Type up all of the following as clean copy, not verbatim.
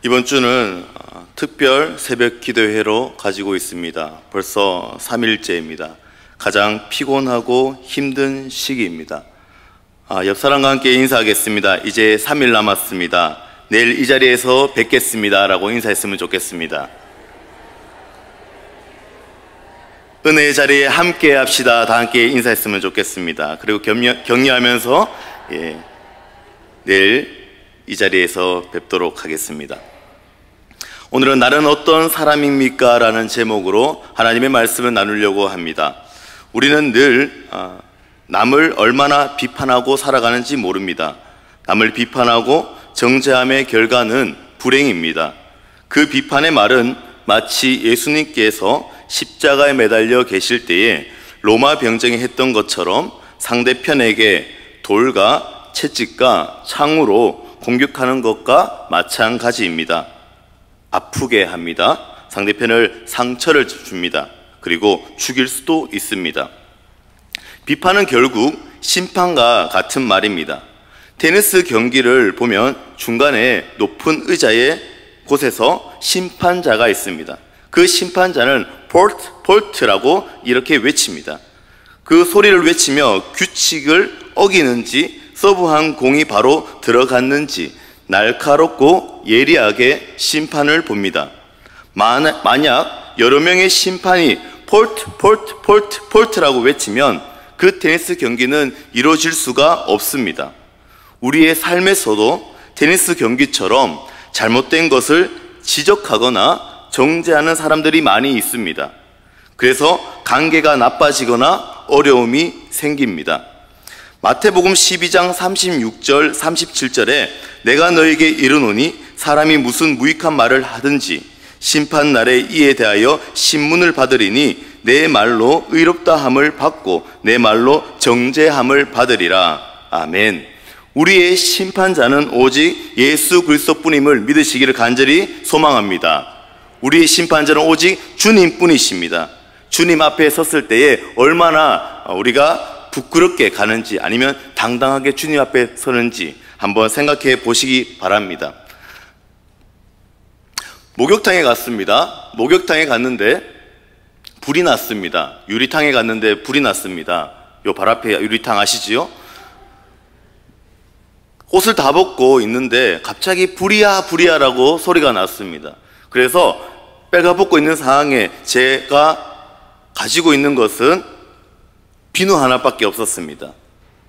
이번 주는 특별 새벽 기도회로 가지고 있습니다. 벌써 3일째입니다. 가장 피곤하고 힘든 시기입니다. 옆 사람과 함께 인사하겠습니다. 이제 3일 남았습니다. 내일 이 자리에서 뵙겠습니다 라고 인사했으면 좋겠습니다. 은혜의 자리에 함께 합시다. 다 함께 인사했으면 좋겠습니다. 그리고 격려하면서 내일 이 자리에서 뵙도록 하겠습니다. 오늘은 나는 어떤 사람입니까? 라는 제목으로 하나님의 말씀을 나누려고 합니다. 우리는 늘 남을 얼마나 비판하고 살아가는지 모릅니다. 남을 비판하고 정죄함의 결과는 불행입니다. 그 비판의 말은 마치 예수님께서 십자가에 매달려 계실 때에 로마 병정이 했던 것처럼 상대편에게 돌과 채찍과 창으로 공격하는 것과 마찬가지입니다. 아프게 합니다. 상대편을 상처를 줍니다. 그리고 죽일 수도 있습니다. 비판은 결국 심판과 같은 말입니다. 테니스 경기를 보면 중간에 높은 의자의 곳에서 심판자가 있습니다. 그 심판자는 폴트라고 이렇게 외칩니다. 그 소리를 외치며 규칙을 어기는지 서브한 공이 바로 들어갔는지 날카롭고 예리하게 심판을 봅니다. 만약 여러 명의 심판이 폴트라고 외치면 그 테니스 경기는 이루어질 수가 없습니다. 우리의 삶에서도 테니스 경기처럼 잘못된 것을 지적하거나 정죄하는 사람들이 많이 있습니다. 그래서 관계가 나빠지거나 어려움이 생깁니다. 마태복음 12장 36절 37절에 내가 너에게 이르노니 사람이 무슨 무익한 말을 하든지 심판날에 이에 대하여 신문을 받으리니 내 말로 의롭다함을 받고 내 말로 정죄함을 받으리라. 아멘. 우리의 심판자는 오직 예수 그리스도뿐임을 믿으시기를 간절히 소망합니다. 우리의 심판자는 오직 주님뿐이십니다. 주님 앞에 섰을 때에 얼마나 우리가 부끄럽게 가는지 아니면 당당하게 주님 앞에 서는지 한번 생각해 보시기 바랍니다. 목욕탕에 갔습니다. 목욕탕에 갔는데 불이 났습니다. 유리탕에 갔는데 불이 났습니다. 요 발 앞에 유리탕 아시지요? 옷을 다 벗고 있는데 갑자기 불이야 라고 소리가 났습니다. 그래서 빨가벗고 있는 상황에 제가 가지고 있는 것은 비누 하나밖에 없었습니다.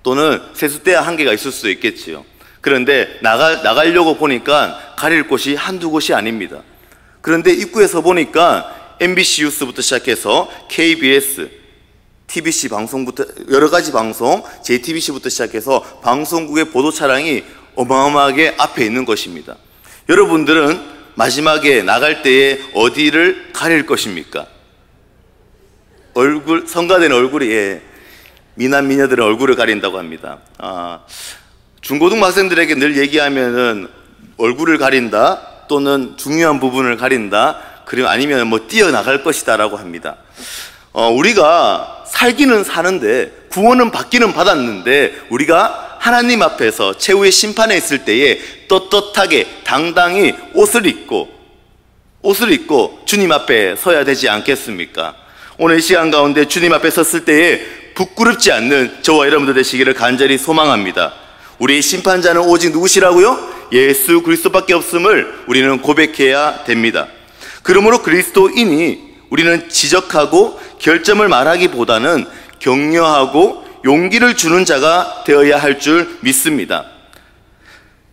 또는 세숫대 한 개가 있을 수도 있겠지요. 그런데 나가려고 보니까 가릴 곳이 한두 곳이 아닙니다. 그런데 입구에서 보니까 MBC 뉴스부터 시작해서 KBS, TBC 방송부터 여러 가지 방송, JTBC부터 시작해서 방송국의 보도 차량이 어마어마하게 앞에 있는 것입니다. 여러분들은 마지막에 나갈 때에 어디를 가릴 것입니까? 성가된 얼굴이 미남 미녀들은 얼굴을 가린다고 합니다. 중고등학생들에게 늘 얘기하면은 얼굴을 가린다 또는 중요한 부분을 가린다 그리고 아니면 뭐 뛰어나갈 것이다 라고 합니다. 우리가 살기는 사는데 구원은 받기는 받았는데 우리가 하나님 앞에서 최후의 심판에 있을 때에 떳떳하게 당당히 옷을 입고 주님 앞에 서야 되지 않겠습니까? 오늘 이 시간 가운데 주님 앞에 섰을 때에 부끄럽지 않는 저와 여러분들 되시기를 간절히 소망합니다. 우리의 심판자는 오직 누구시라고요? 예수 그리스도밖에 없음을 우리는 고백해야 됩니다. 그러므로 그리스도인이 우리는 지적하고 결점을 말하기보다는 격려하고 용기를 주는 자가 되어야 할 줄 믿습니다.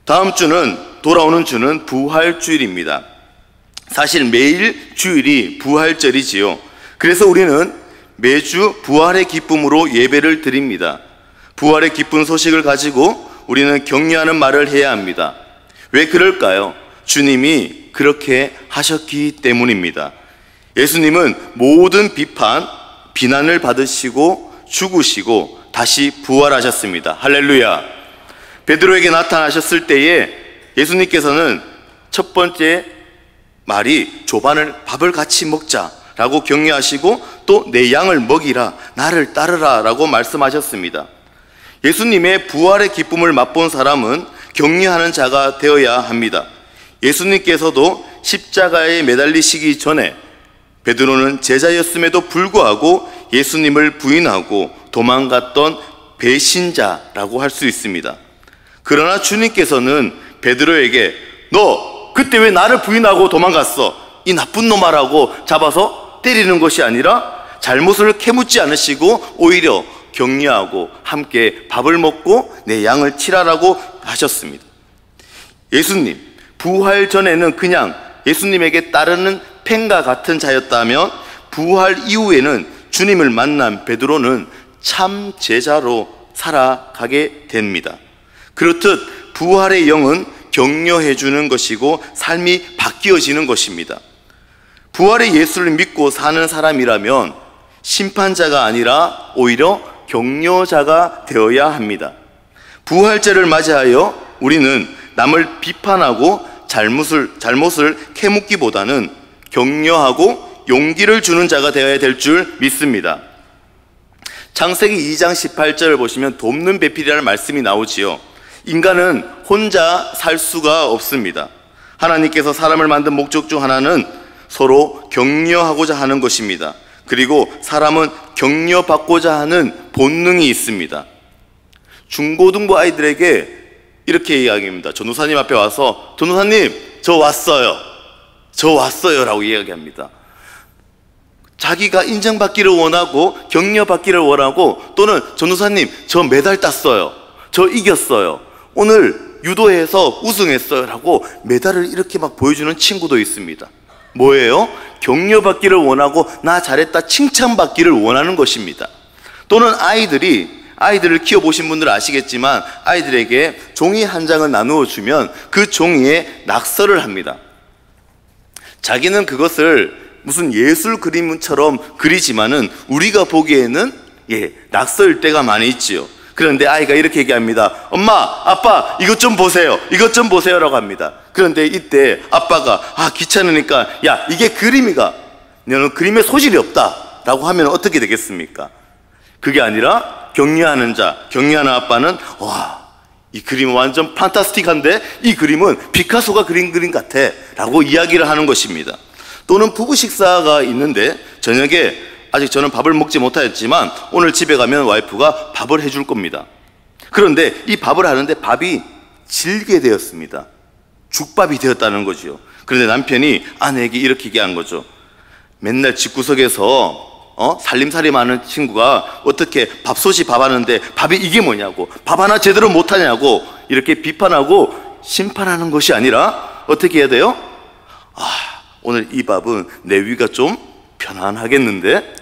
다음 주는 돌아오는 주는 부활주일입니다. 사실 매일 주일이 부활절이지요. 그래서 우리는 매주 부활의 기쁨으로 예배를 드립니다. 부활의 기쁜 소식을 가지고 우리는 격려하는 말을 해야 합니다. 왜 그럴까요? 주님이 그렇게 하셨기 때문입니다. 예수님은 모든 비난을 받으시고 죽으시고 다시 부활하셨습니다. 할렐루야. 베드로에게 나타나셨을 때에 예수님께서는 첫 번째 말이 밥을 같이 먹자 라고 격려하시고 또 내 양을 먹이라 나를 따르라 라고 말씀하셨습니다. 예수님의 부활의 기쁨을 맛본 사람은 격려하는 자가 되어야 합니다. 예수님께서도 십자가에 매달리시기 전에 베드로는 제자였음에도 불구하고 예수님을 부인하고 도망갔던 배신자라고 할 수 있습니다. 그러나 주님께서는 베드로에게 너 그때 왜 나를 부인하고 도망갔어? 이 나쁜 놈아라고 잡아서 때리는 것이 아니라 잘못을 캐묻지 않으시고 오히려 격려하고 함께 밥을 먹고 내 양을 치라라고 하셨습니다. 예수님, 부활 전에는 그냥 예수님에게 따르는 펜과 같은 자였다면 부활 이후에는 주님을 만난 베드로는 참 제자로 살아가게 됩니다. 그렇듯 부활의 영은 격려해 주는 것이고 삶이 바뀌어지는 것입니다. 부활의 예수를 믿고 사는 사람이라면 심판자가 아니라 오히려 격려자가 되어야 합니다. 부활절을 맞이하여 우리는 남을 비판하고 잘못을 캐묻기보다는 격려하고 용기를 주는 자가 되어야 될 줄 믿습니다. 창세기 2장 18절을 보시면 돕는 배필이라는 말씀이 나오지요. 인간은 혼자 살 수가 없습니다. 하나님께서 사람을 만든 목적 중 하나는 서로 격려하고자 하는 것입니다. 그리고 사람은 격려받고자 하는 본능이 있습니다. 중고등부 아이들에게 이렇게 이야기합니다. 전도사님 앞에 와서 전도사님 저 왔어요 라고 이야기합니다. 자기가 인정받기를 원하고 격려받기를 원하고 또는 전도사님 저 메달 땄어요, 저 이겼어요, 오늘 유도회에서 우승했어요 라고 메달을 이렇게 막 보여주는 친구도 있습니다. 뭐예요? 격려받기를 원하고 나 잘했다 칭찬받기를 원하는 것입니다. 또는 아이들을 키워보신 분들은 아시겠지만 아이들에게 종이 한 장을 나누어 주면 그 종이에 낙서를 합니다. 자기는 그것을 무슨 예술 그림처럼 그리지만은 우리가 보기에는 낙서일 때가 많이 있지요. 그런데 아이가 이렇게 얘기합니다. 엄마, 아빠 이것 좀 보세요, 이것 좀 보세요 라고 합니다. 그런데 이때 아빠가 귀찮으니까 야 이게 그림이가 너는 그림에 소질이 없다 라고 하면 어떻게 되겠습니까? 그게 아니라 격려하는 아빠는 와 이 그림은 완전 판타스틱한데 이 그림은 피카소가 그린 그림 같아 라고 이야기를 하는 것입니다. 또는 부부 식사가 있는데 저녁에 아직 저는 밥을 먹지 못하였지만 오늘 집에 가면 와이프가 밥을 해줄 겁니다. 그런데 이 밥을 하는데 밥이 질게 되었습니다. 죽밥이 되었다는 거죠. 그런데 남편이 아내에게 이렇게 얘기한 거죠. 맨날 집구석에서 살림살이하는 친구가 어떻게 밥솥이 밥하는데 밥이 이게 뭐냐고, 밥 하나 제대로 못하냐고 이렇게 비판하고 심판하는 것이 아니라 어떻게 해야 돼요? 오늘 이 밥은 내 위가 좀 편안하겠는데,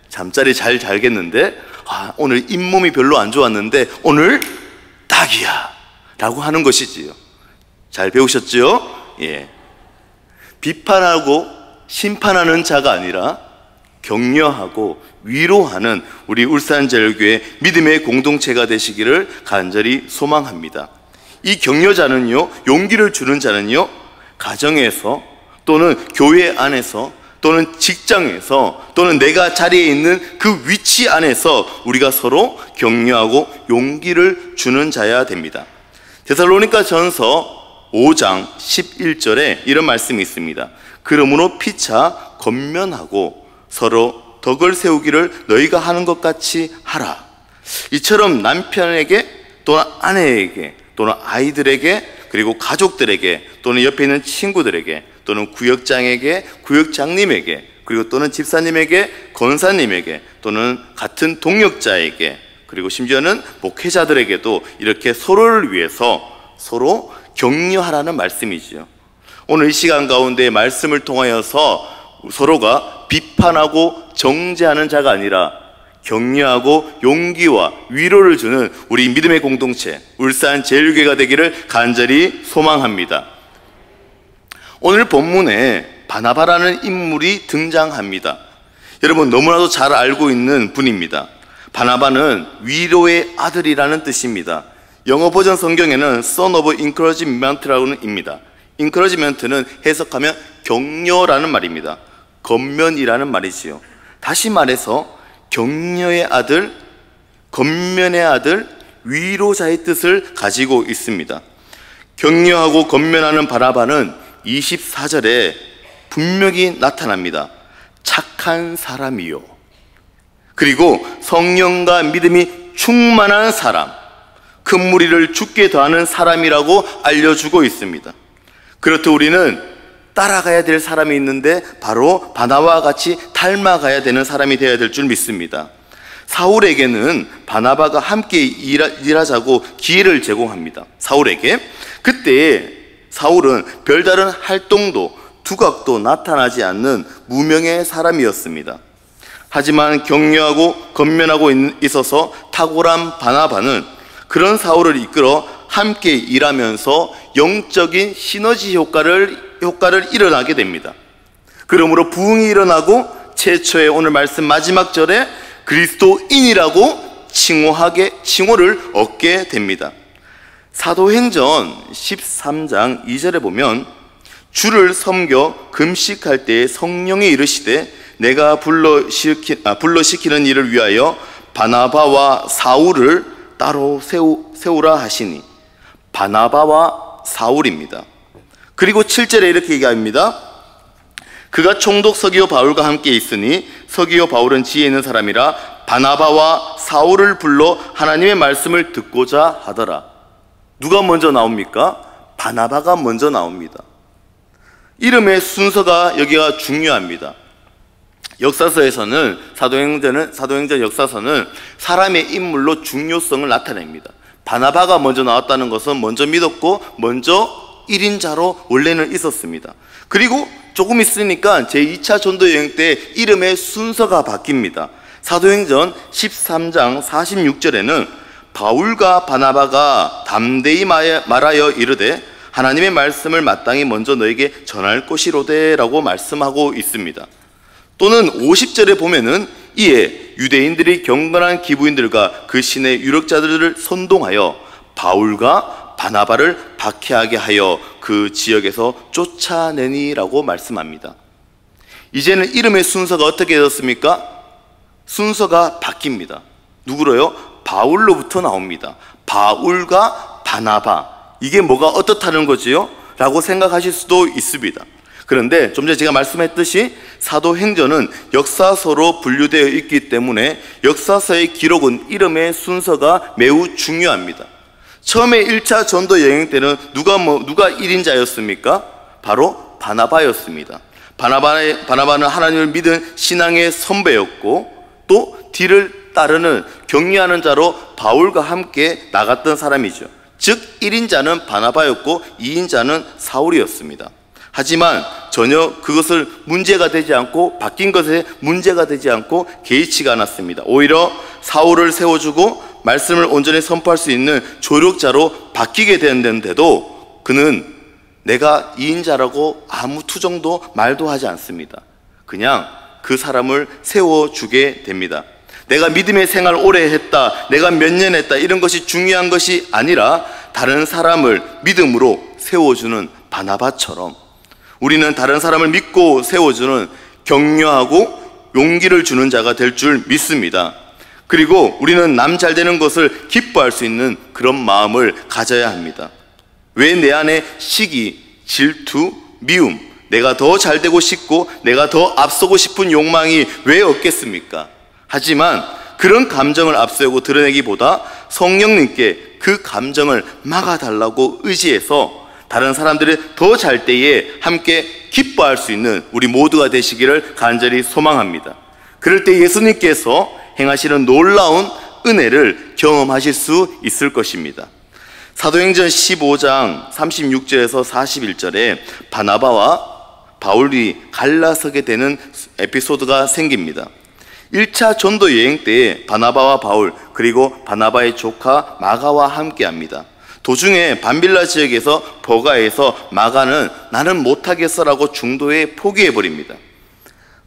잠자리 잘 자겠는데, 오늘 잇몸이 별로 안 좋았는데 오늘 딱이야 라고 하는 것이지요. 잘 배우셨죠? 비판하고 심판하는 자가 아니라 격려하고 위로하는 우리 울산제일교회 믿음의 공동체가 되시기를 간절히 소망합니다. 이 격려자는요, 용기를 주는 자는요, 가정에서 또는 교회 안에서 또는 직장에서 또는 내가 자리에 있는 그 위치 안에서 우리가 서로 격려하고 용기를 주는 자야 됩니다. 데살로니가 전서 5장 11절에 이런 말씀이 있습니다. 그러므로 피차 권면하고 서로 덕을 세우기를 너희가 하는 것 같이 하라. 이처럼 남편에게 또는 아내에게 또는 아이들에게 그리고 가족들에게 또는 옆에 있는 친구들에게 또는 구역장에게 구역장님에게 그리고 또는 집사님에게 권사님에게 또는 같은 동역자에게 그리고 심지어는 목회자들에게도 이렇게 서로를 위해서 서로 격려하라는 말씀이지요. 오늘 이 시간 가운데 말씀을 통하여서 서로가 비판하고 정죄하는 자가 아니라 격려하고 용기와 위로를 주는 우리 믿음의 공동체 울산제일교회가 되기를 간절히 소망합니다. 오늘 본문에 바나바라는 인물이 등장합니다. 여러분 너무나도 잘 알고 있는 분입니다. 바나바는 위로의 아들이라는 뜻입니다. 영어 버전 성경에는 Son of Encouragement라고는 입니다. Encouragement는 해석하면 격려라는 말입니다. 겉면이라는 말이지요. 다시 말해서 격려의 아들, 겉면의 아들, 위로자의 뜻을 가지고 있습니다. 격려하고 겉면하는 바나바는 24절에 분명히 나타납니다. 착한 사람이요. 그리고 성령과 믿음이 충만한 사람, 큰 무리를 죽게 더하는 사람이라고 알려주고 있습니다. 그렇듯 우리는 따라가야 될 사람이 있는데 바로 바나바와 같이 닮아가야 되는 사람이 되어야 될 줄 믿습니다. 사울에게는 바나바가 함께 일하자고 기회를 제공합니다. 사울에게. 그때 사울은 별다른 활동도 두각도 나타나지 않는 무명의 사람이었습니다. 하지만 격려하고 건면하고 있어서 탁월한 바나바는 그런 사울을 이끌어 함께 일하면서 영적인 시너지 효과를 일어나게 됩니다. 그러므로 부흥이 일어나고 최초의 오늘 말씀 마지막 절에 그리스도인이라고 칭호를 얻게 됩니다. 사도행전 13장 2절에 보면 주를 섬겨 금식할 때에 성령이 이르시되 내가 불러시키는 일을 위하여 바나바와 사울을 따로 세우라 하시니, 바나바와 사울입니다. 그리고 7절에 이렇게 얘기합니다. 그가 총독 서기오 바울과 함께 있으니 서기오 바울은 지혜 있는 사람이라 바나바와 사울을 불러 하나님의 말씀을 듣고자 하더라. 누가 먼저 나옵니까? 바나바가 먼저 나옵니다. 이름의 순서가 여기가 중요합니다. 역사서에서는 사도행전 역사서는 사람의 인물로 중요성을 나타냅니다. 바나바가 먼저 나왔다는 것은 먼저 믿었고 먼저 1인자로 원래는 있었습니다. 그리고 조금 있으니까 제2차 전도 여행 때 이름의 순서가 바뀝니다. 사도행전 13장 46절에는 바울과 바나바가 담대히 말하여 이르되 하나님의 말씀을 마땅히 먼저 너에게 전할 것이로되 라고 말씀하고 있습니다. 또는 50절에 보면은 이에 유대인들이 경건한 기부인들과 그 신의 유력자들을 선동하여 바울과 바나바를 박해하게 하여 그 지역에서 쫓아내니라고 말씀합니다. 이제는 이름의 순서가 어떻게 되었습니까? 순서가 바뀝니다. 누구로요? 바울로부터 나옵니다. 바울과 바나바. 이게 뭐가 어떻다는 거지요? 라고 생각하실 수도 있습니다. 그런데 좀 전에 제가 말씀했듯이 사도행전은 역사서로 분류되어 있기 때문에 역사서의 기록은 이름의 순서가 매우 중요합니다. 처음에 1차 전도 여행 때는 누가 1인자였습니까? 바로 바나바였습니다. 바나바는 하나님을 믿은 신앙의 선배였고 또 뒤를 따르는 격려하는 자로 바울과 함께 나갔던 사람이죠. 즉 1인자는 바나바였고 2인자는 사울이었습니다. 하지만 전혀 그것을 문제가 되지 않고 바뀐 것에 문제가 되지 않고 개의치가 않았습니다. 오히려 사울을 세워주고 말씀을 온전히 선포할 수 있는 조력자로 바뀌게 되었는데도 그는 내가 2인자라고 아무 투정도 말도 하지 않습니다. 그냥 그 사람을 세워주게 됩니다. 내가 믿음의 생활 오래 했다, 내가 몇 년 했다 이런 것이 중요한 것이 아니라 다른 사람을 믿음으로 세워주는 바나바처럼 우리는 다른 사람을 믿고 세워주는 격려하고 용기를 주는 자가 될 줄 믿습니다. 그리고 우리는 남 잘 되는 것을 기뻐할 수 있는 그런 마음을 가져야 합니다. 왜 내 안에 시기, 질투, 미움, 내가 더 잘 되고 싶고 내가 더 앞서고 싶은 욕망이 왜 없겠습니까? 하지만 그런 감정을 앞세우고 드러내기보다 성령님께 그 감정을 막아달라고 의지해서 다른 사람들이 더 잘 때에 함께 기뻐할 수 있는 우리 모두가 되시기를 간절히 소망합니다. 그럴 때 예수님께서 행하시는 놀라운 은혜를 경험하실 수 있을 것입니다. 사도행전 15장 36절에서 41절에 바나바와 바울이 갈라서게 되는 에피소드가 생깁니다. 1차 전도 여행 때 바나바와 바울 그리고 바나바의 조카 마가와 함께 합니다. 도중에 밤빌라 지역에서 버가에서 마가는 나는 못하겠어라고 중도에 포기해버립니다.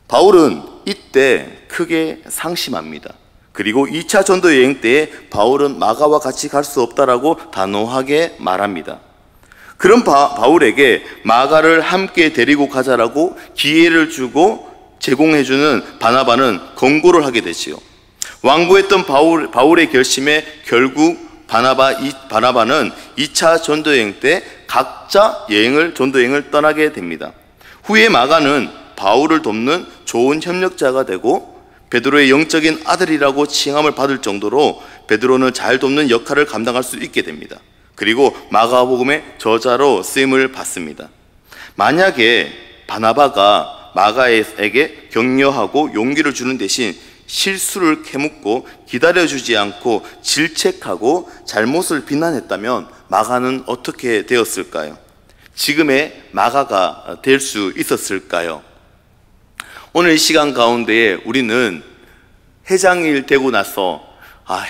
바울은 이때 크게 상심합니다. 그리고 2차 전도 여행 때 바울은 마가와 같이 갈 수 없다라고 단호하게 말합니다. 그런 바울에게 마가를 함께 데리고 가자라고 기회를 주고 제공해주는 바나바는 권고를 하게 되지요. 완고했던 바울의 결심에 결국 바나바는 2차 전도여행 때 각자 전도 여행을 떠나게 됩니다. 후에 마가는 바울을 돕는 좋은 협력자가 되고 베드로의 영적인 아들이라고 칭함을 받을 정도로 베드로는 잘 돕는 역할을 감당할 수 있게 됩니다. 그리고 마가복음의 저자로 쓰임을 받습니다. 만약에 바나바가 마가에게 격려하고 용기를 주는 대신 실수를 캐묻고 기다려주지 않고 질책하고 잘못을 비난했다면 마가는 어떻게 되었을까요? 지금의 마가가 될 수 있었을까요? 오늘 이 시간 가운데에 우리는 회장일 되고 나서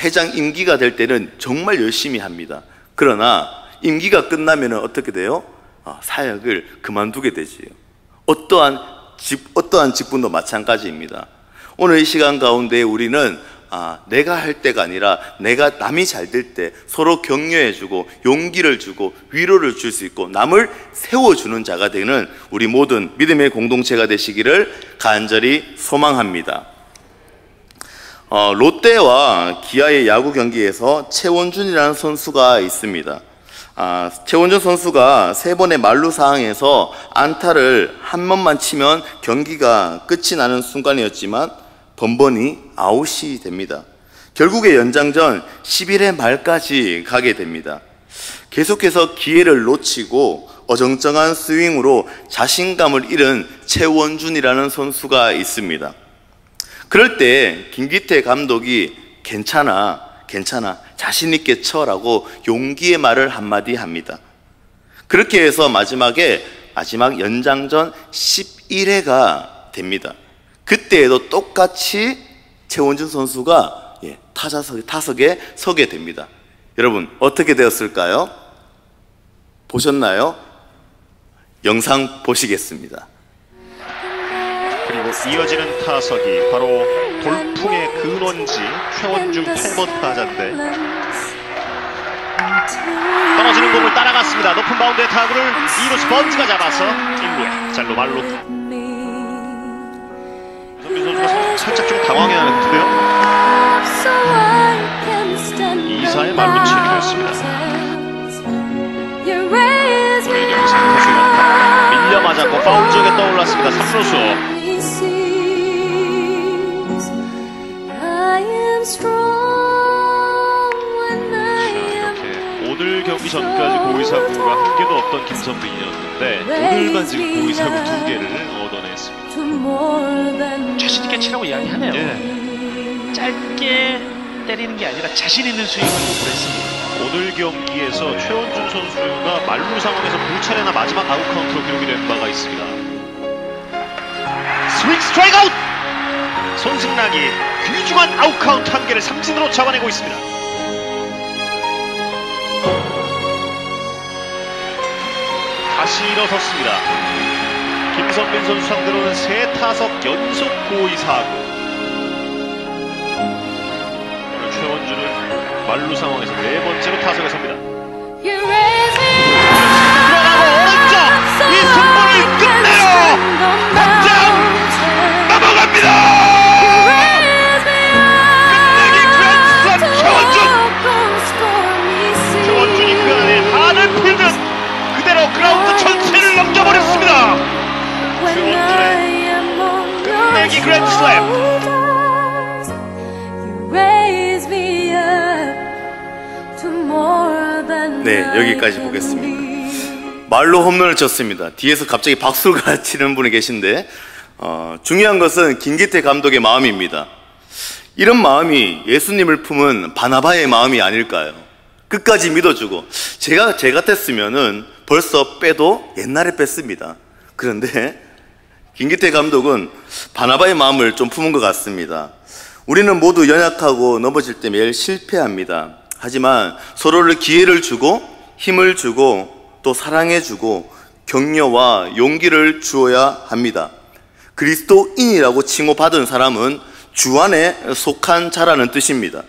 회장 임기가 될 때는 정말 열심히 합니다. 그러나 임기가 끝나면 어떻게 돼요? 사역을 그만두게 되지요. 어떠한 직분도 마찬가지입니다. 오늘 이 시간 가운데 우리는 내가 할 때가 아니라 내가 남이 잘 될 때 서로 격려해주고 용기를 주고 위로를 줄 수 있고 남을 세워주는 자가 되는 우리 모든 믿음의 공동체가 되시기를 간절히 소망합니다. 롯데와 기아의 야구 경기에서 최원준이라는 선수가 있습니다. 최원준 선수가 3번의 만루 상황에서 안타를 한 번만 치면 경기가 끝이 나는 순간이었지만 번번이 아웃이 됩니다. 결국에 연장전 11회 말까지 가게 됩니다. 계속해서 기회를 놓치고 어정쩡한 스윙으로 자신감을 잃은 최원준이라는 선수가 있습니다. 그럴 때 김기태 감독이 괜찮아 자신 있게 쳐라고 용기의 말을 한마디 합니다. 그렇게 해서 마지막 연장전 11회가 됩니다. 그때에도 똑같이 최원준 선수가 타석에 서게 됩니다. 여러분 어떻게 되었을까요? 보셨나요? 영상 보시겠습니다. 그리고 이어지는 타석이 바로 돌풍의 근원지 최원준 8번 타자인데 떨어지는 공을 따라갔습니다. 높은 바운드의 타구를 2루수 번즈가 잡아서 1루에 잘로 말로. 손흥민 선수가 살짝 좀 당황해하는 듯한데요. 2사의 말로 치료했습니다. 밀려 맞았고 파울 지역에 떠올랐습니다. 3루수. 오늘 경기 전까지 고의사구가 한 개도 없던 김선빈이었는데 오늘만 지금 고의사구 2개를 얻어냈습니다. 자신있게 치라고 이야기하네요. 예. 짧게 때리는 게 아니라 자신 있는 스윙을 했습니다. 오늘 경기에서 최원준 선수가 만루 상황에서 2차례나 마지막 아웃 카운트로 기록이 된 바가 있습니다. 스윙 스트라이크 아웃! 손승락이 귀중한 아웃 카운트 한 개를 삼진으로 잡아내고 있습니다. 다시 일어섰습니다. 김선빈 선수 상대로는 3타석 연속 고의 사구. 오늘 최원준은 만루 상황에서 4번째로 타석에 섭니다. 들어가고 오른쪽! 이 승부를 끝내요! 당장 넘어갑니다! 끝내기 그랜드슬램 최원준! 최원준이 그 안에 한을 풀듯 그대로 그라운드 전체를 넘겨버렸습니다. 최원준의 끝내기 그랜드슬램. 네, 여기까지 보겠습니다. 말로 홈런을 쳤습니다. 뒤에서 갑자기 박수가 치는 분이 계신데 중요한 것은 김기태 감독의 마음입니다. 이런 마음이 예수님을 품은 바나바의 마음이 아닐까요? 끝까지 믿어주고 제 같았으면은 벌써 빼도 옛날에 뺐습니다. 그런데 김기태 감독은 바나바의 마음을 좀 품은 것 같습니다. 우리는 모두 연약하고 넘어질 때 매일 실패합니다. 하지만 서로를 기회를 주고 힘을 주고 또 사랑해주고 격려와 용기를 주어야 합니다. 그리스도인이라고 칭호받은 사람은 주 안에 속한 자라는 뜻입니다.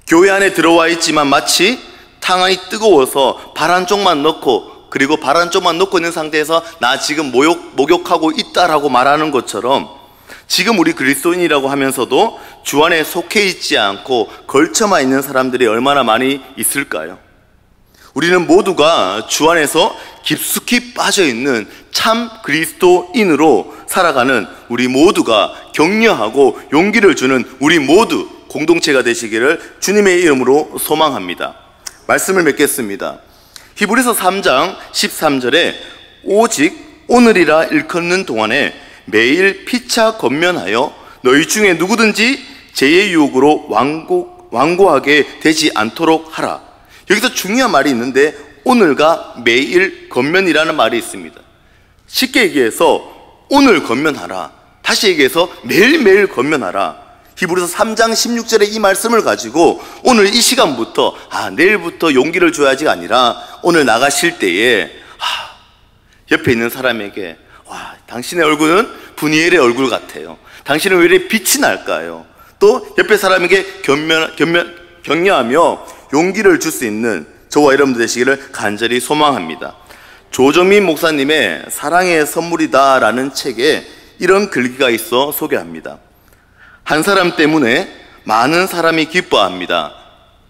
교회 안에 들어와 있지만 마치 탕 안이 뜨거워서 발 한쪽만 넣고 그리고 발 한쪽만 넣고 있는 상태에서 나 지금 목욕하고 있다라고 말하는 것처럼 지금 우리 그리스도인이라고 하면서도 주 안에 속해 있지 않고 걸쳐만 있는 사람들이 얼마나 많이 있을까요? 우리는 모두가 주 안에서 깊숙이 빠져있는 참 그리스도인으로 살아가는 우리 모두가 격려하고 용기를 주는 우리 모두 공동체가 되시기를 주님의 이름으로 소망합니다. 말씀을 맺겠습니다. 히브리서 3장 13절에 오직 오늘이라 일컫는 동안에 매일 피차 권면하여 너희 중에 누구든지 죄의 유혹으로 완고하게 되지 않도록 하라. 여기서 중요한 말이 있는데 오늘과 매일 권면이라는 말이 있습니다. 쉽게 얘기해서 오늘 권면하라. 다시 얘기해서 매일매일 권면하라. 히브리서 3장 16절의 이 말씀을 가지고 오늘 이 시간부터 내일부터 용기를 줘야지가 아니라 오늘 나가실 때에 옆에 있는 사람에게 당신의 얼굴은 분이엘의 얼굴 같아요. 당신은 왜 이렇게 빛이 날까요? 또 옆에 사람에게 격려하며 용기를 줄 수 있는 저와 여러분들 되시기를 간절히 소망합니다. 조정민 목사님의 사랑의 선물이다 라는 책에 이런 글귀가 있어 소개합니다. 한 사람 때문에 많은 사람이 기뻐합니다.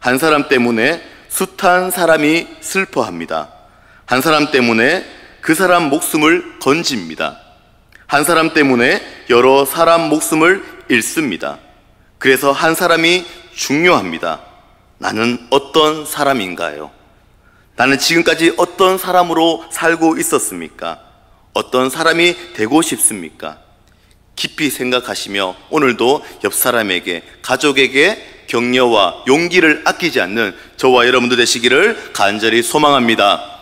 한 사람 때문에 숱한 사람이 슬퍼합니다. 한 사람 때문에 그 사람 목숨을 건집니다. 한 사람 때문에 여러 사람 목숨을 잃습니다. 그래서 한 사람이 중요합니다. 나는 어떤 사람인가요? 나는 지금까지 어떤 사람으로 살고 있었습니까? 어떤 사람이 되고 싶습니까? 깊이 생각하시며 오늘도 옆 사람에게, 가족에게 격려와 용기를 아끼지 않는 저와 여러분들 되시기를 간절히 소망합니다.